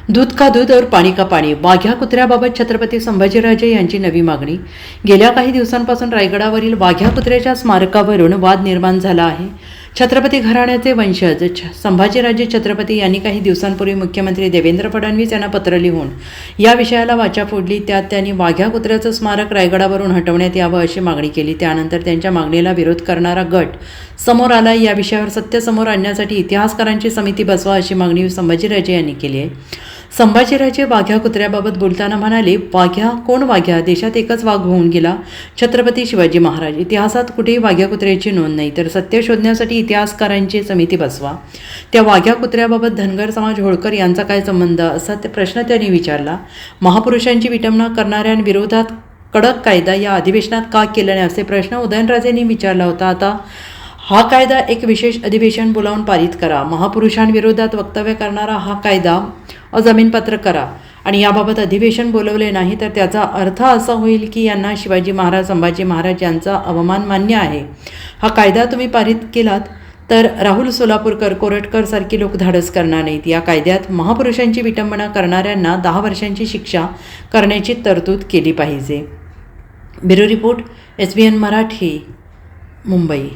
दूध का दूध और पाणी का पाणी, वाघ्या कुत्र्याबाबत छत्रपती संभाजीराजे यांची नवी मागणी। गेल्या काही दिवसांपासून रायगडावरील वाघ्या कुत्र्याच्या स्मारकावरून वाद निर्माण झाला आहे। छत्रपती घराण्याचे वंशज संभाजीराजे छत्रपती यांनी काही दिवसांपूर्वी मुख्यमंत्री देवेंद्र फडणवीस यांना पत्र लिहून या विषयाला वाचा फोडली। त्यात त्यांनी वाघ्या कुत्र्याचं स्मारक रायगडावरून हटवण्यात यावं अशी मागणी केली। त्यानंतर त्यांच्या मागणीला विरोध करणारा गट समोर आला। या विषयावर सत्य समोर आणण्यासाठी इतिहासकारांची समिती बसवा अशी मागणी संभाजीराजे यांनी केली आहे। संभाजीराजे वाघ्या कुत्र्याबाबत बोलताना म्हणाले, वाघ्या कोण वाघ्या, देशात एकच वाघ होऊन गेला, छत्रपती शिवाजी महाराज। इतिहासात कुठेही वाघ्या कुत्र्याची नोंद नाही, तर सत्य शोधण्यासाठी इतिहासकारांची समिती बसवा। त्या वाघ्या कुत्र्याबाबत धनगर समाज होळकर यांचा काय संबंध, असा प्रश्न त्यांनी विचारला। महापुरुषांची विटंबना करणाऱ्यांविरोधात कडक कायदा या अधिवेशनात का केला नाही, असे प्रश्न उदयनराजेंनी विचारला होता। आता हा कायदा एक विशेष अधिवेशन बोलावून पारित करा। महापुरुषांविरोधात वक्तव्य करणारा हा कायदा अजामीनपात्र करा आणि याबाबत अधिवेशन बोलवले नाही तर त्याचा अर्थ असा होईल की यांना शिवाजी महाराज, संभाजी महाराज यांचा अवमान मान्य आहे। हा कायदा तुम्ही पारित केलात तर राहुल सोलापूरकर, कोरटकर सारखी लोक धाडस करणार नाहीत। या कायद्यात महापुरुषांची विटंबना करणाऱ्यांना 10 वर्षांची शिक्षा करण्याची तरतूद केली पाहिजे। Bureau report, SBN Marathi, Mumbai.